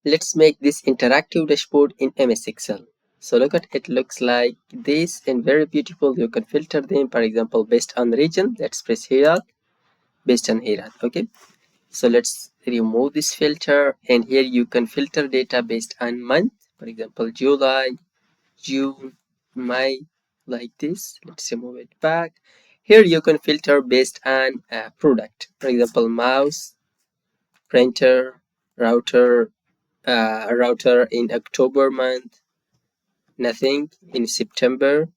Let's make this interactive dashboard in MS Excel. So look at it, looks like this and very beautiful. You can filter them, for example, based on region. Let's press here, based on here. Okay, so let's remove this filter, and here you can filter data based on month, for example, July, June, May, like this. Let's remove it back. Here you can filter based on product, for example, mouse, printer, router, router in October month, nothing in September.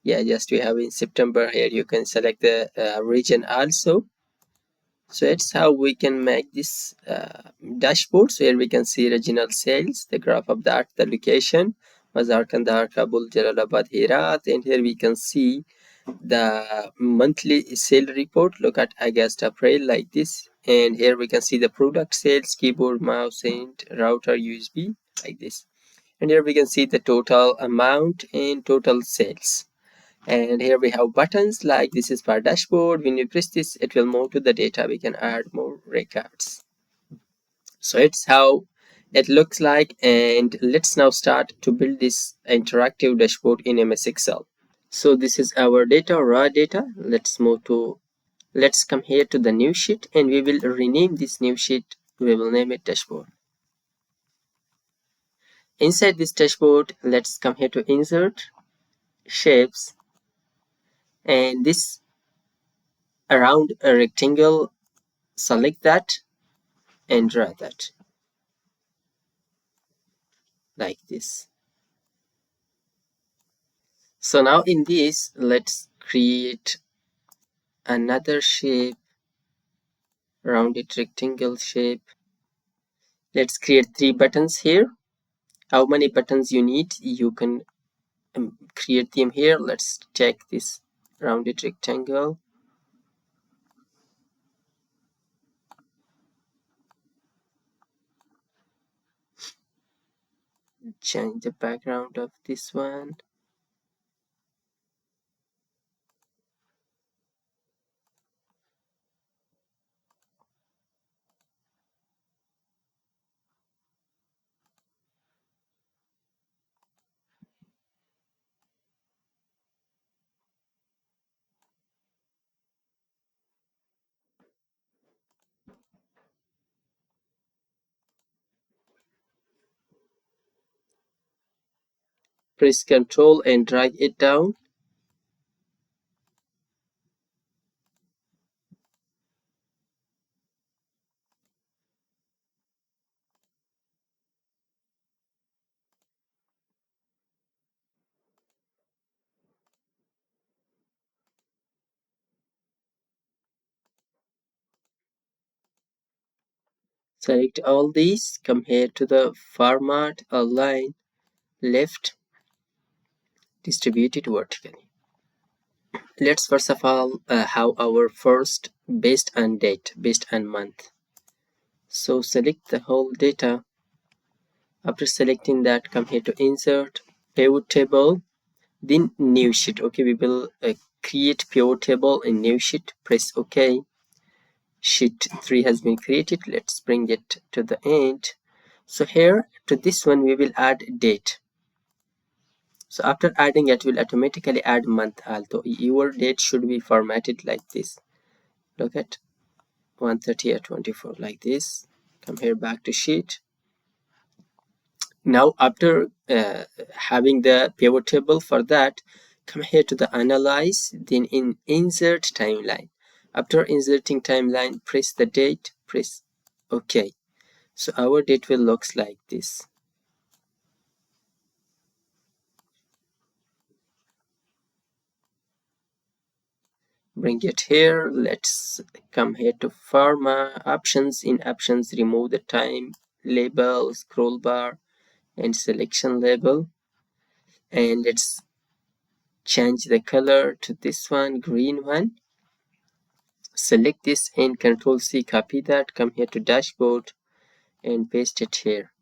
Yeah, just we have in September. Here you can select the region also. So that's how we can make this dashboard. So here we can see regional sales, the graph of that, the location, Mazar, Kandahar, Kabul, Jalalabad, Herat, and here we can see the monthly sale report. Look at August, April, like this, and here we can see the product sales, keyboard, mouse, and router, USB, like this. And here we can see the total amount and total sales. And here we have buttons, like this is for dashboard. When you press this, it will move to the data. We can add more records. So it's how it looks like, and let's now start to build this interactive dashboard in MS Excel. So this is our data, raw data. Let's come here to the new sheet, and we will rename this new sheet. We will name it dashboard. Inside this dashboard, let's come here to insert shapes, and this around a rectangle, select that and drag that like this. So now in this, let's create another shape, rounded rectangle shape. Let's create 3 buttons here. How many buttons you need, you can create them here. Let's check this rounded rectangle. Change the background of this one. Press Ctrl and drag it down. Select all these, come here to the format, align, left, distribute it vertically. Let's first of all have our first based on date, based on month. So select the whole data. After selecting that, come here to insert, pivot table, then new sheet. Okay, we will create pivot table in new sheet. Press OK. Sheet 3 has been created. Let's bring it to the end. So here to this one we will add date. So after adding it, will automatically add month also. Your date should be formatted like this. Look at 130 or 24 like this. Come here back to sheet. Now after having the pivot table, for that come here to the analyze, then in insert timeline. After inserting timeline, press the date, press OK. So our date will looks like this. Bring it here. Let's come here to pharma options. In options, remove the time label, scroll bar, and selection label, and let's change the color to this one, green one. Select this and Control C, copy that, come here to dashboard and paste it here.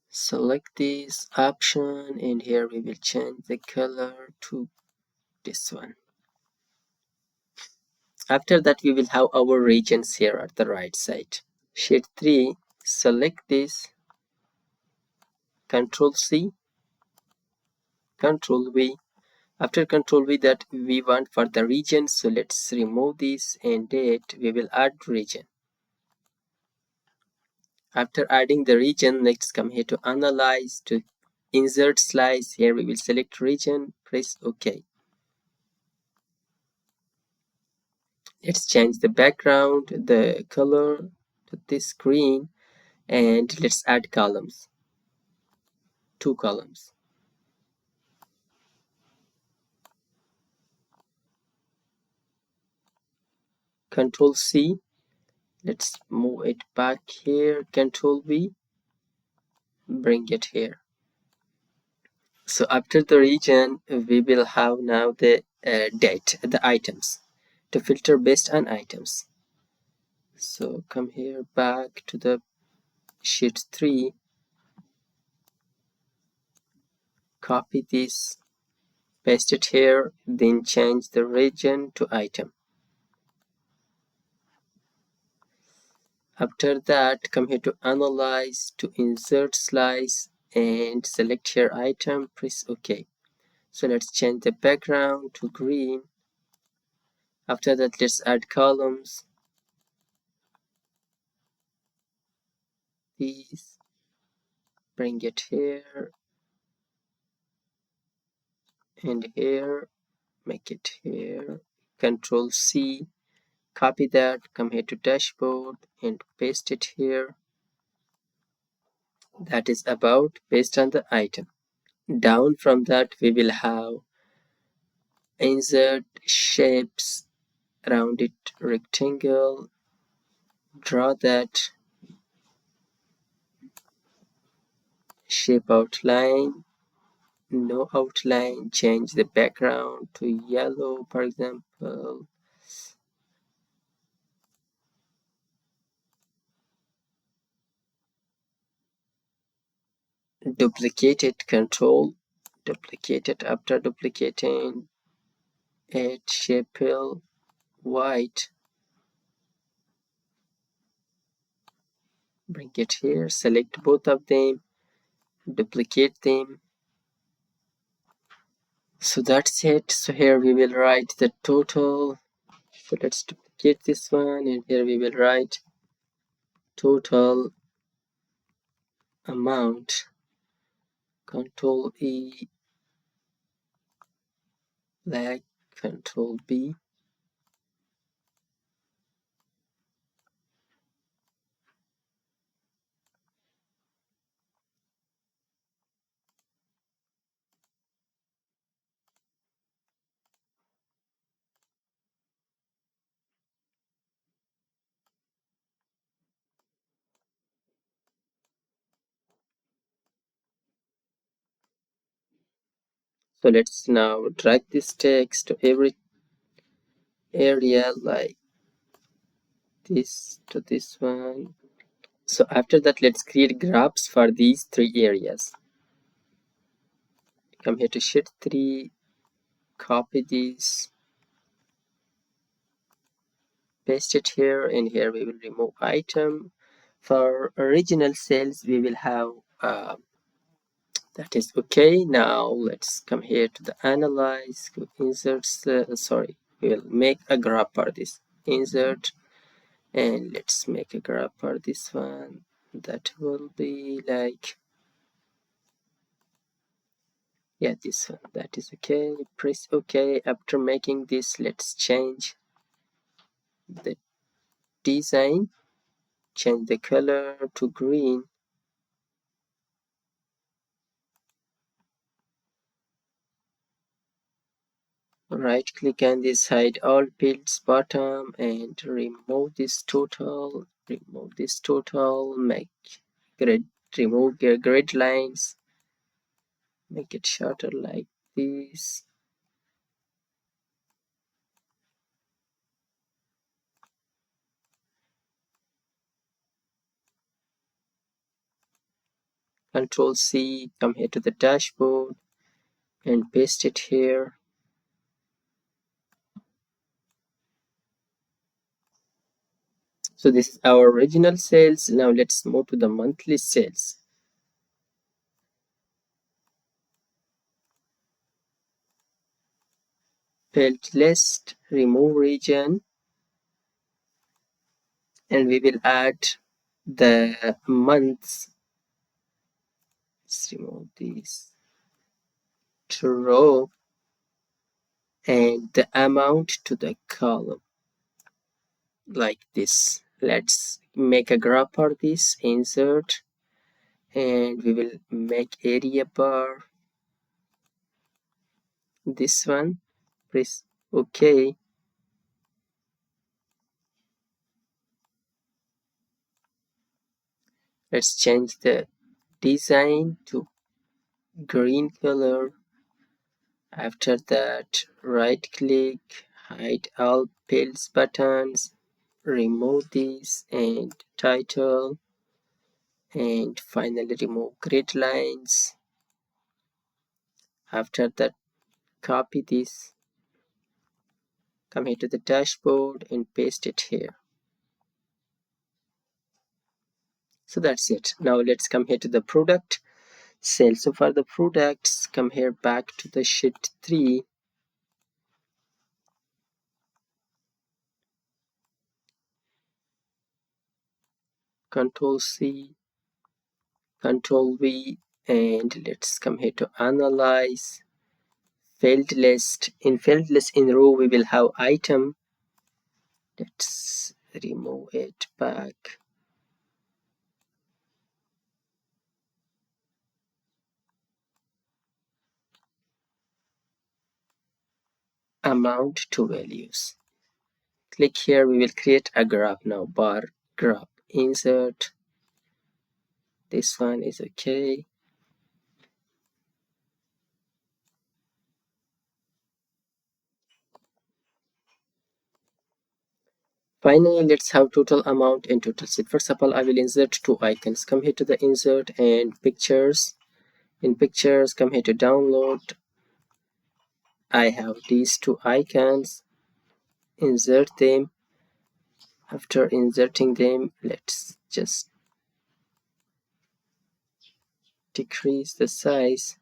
Select this option, and here we will change the color to this one. After that, we will have our regions here at the right side. sheet 3, select this, Control C, Control V. After Control V, that we want for the region, so let's remove this and date, we will add region. After adding the region, let's come here to Analyze, to Insert Slice. Here we will select region, press OK. Let's change the background, the color to this green, and let's add columns, 2 columns. Control C, let's move it back here, Control V, bring it here. So after the region, we will have now the date, the items, to filter based on items. So come here back to the sheet 3, copy this, paste it here, then change the region to item. After that, come here to Analyze, to Insert Slice, and select here item, press OK. So let's change the background to green. After that, let's add columns. These, bring it here and here, make it here. Control C, copy that, come here to dashboard and paste it here. That is about based on the item. Down from that, we will have insert shapes, round it rectangle, draw that shape outline, no outline, change the background to yellow, for example. Duplicate it, Control, duplicate it. After duplicating, add shape fill, white, bring it here, select both of them, duplicate them. So that's it. So here we will write the total. So let's duplicate this one, and here we will write total amount, Control E, like Control B. So let's now drag this text to every area, like this to this one. So after that, let's create graphs for these 3 areas. Come here to sheet 3, copy this, paste it here, and here we will remove item. For original cells, we will have that is okay. Now let's come here to the Analyze, insert, we will make a graph for this, insert, and let's make a graph for this one. That will be like, yeah, this one, that is okay. Press OK. After making this, let's change the design, change the color to green. Right click on this, hide all fields bottom, and remove this total, make grid, remove your grid lines, make it shorter like this. Control C, come here to the dashboard and paste it here. So this is our original sales. Now let's move to the monthly sales. Field list, remove region, and we will add the months. Let's remove these to row and the amount to the column like this. Let's make a graph for this. Insert, and we will make area bar. This one, press OK. Let's change the design to green color. After that, right click, hide all fields buttons, remove these, and title, and finally remove grid lines. After that, copy this, come here to the dashboard and paste it here. So that's it. Now let's come here to the product sale. So for the products, come here back to the sheet 3. Control C, Control V, and let's come here to analyze field list. In field list in row we will have item. Let's remove it back. Amount to values. Click here, we will create a graph now. Bar graph, insert. This one is okay. Finally, let's have total amount and total seat. First of all, I will insert two icons. Come here to the insert and pictures. In pictures, come here to download. I have these two icons. Insert them. After inserting them, let's just decrease the size.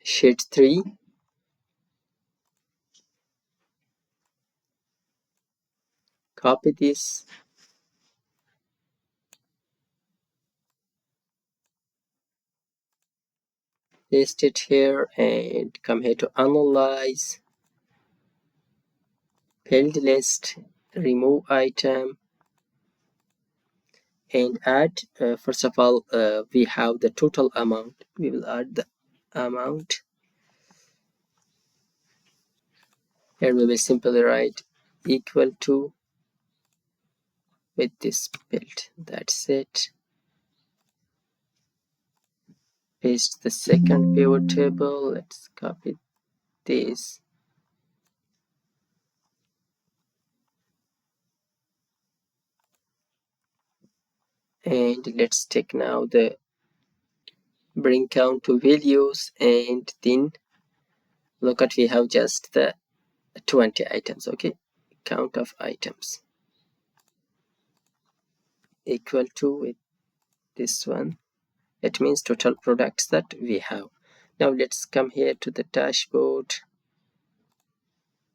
Sheet 3. Copy this. Paste it here and come here to analyze. Field list, remove item, and add. First of all, we have the total amount. We will add the amount. Here we will simply write equal to with this field. That's it. Paste the second pivot table. Let's copy this. And let's take now the bring count to values, and then look at, we have just the 20 items. Okay, count of items equal to with this one. It means total products that we have. Now let's come here to the dashboard.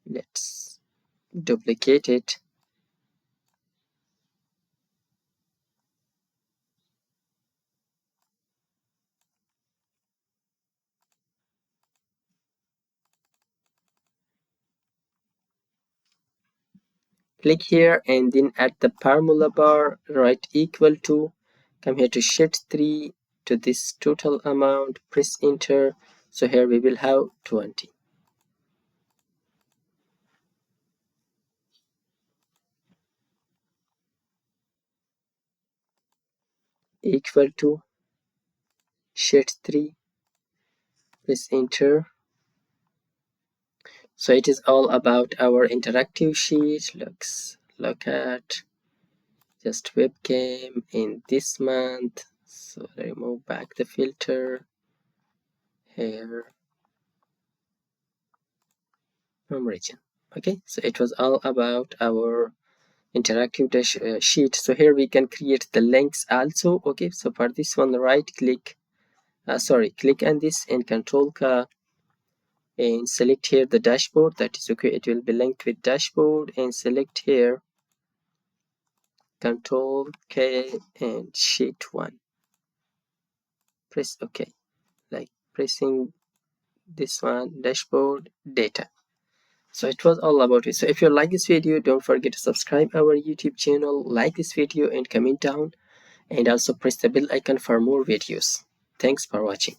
Let's duplicate it. Click here and then at the formula bar write equal to. Come here to sheet 3 to this total amount, press enter. So here we will have 20. Equal to sheet 3, press enter. So it is all about our interactive sheet. Look at just webcam in this month. So remove back the filter here from region. Okay, so it was all about our interactive sheet. So here we can create the links also. Okay, so for this one, right click, click on this and control K and select here the dashboard. That is okay, it will be linked with dashboard, and select here control K and sheet 1. Press OK, like pressing this one, dashboard data. So it was all about it. So if you like this video, don't forget to subscribe our YouTube channel, like this video and comment down, and also press the bell icon for more videos. Thanks for watching.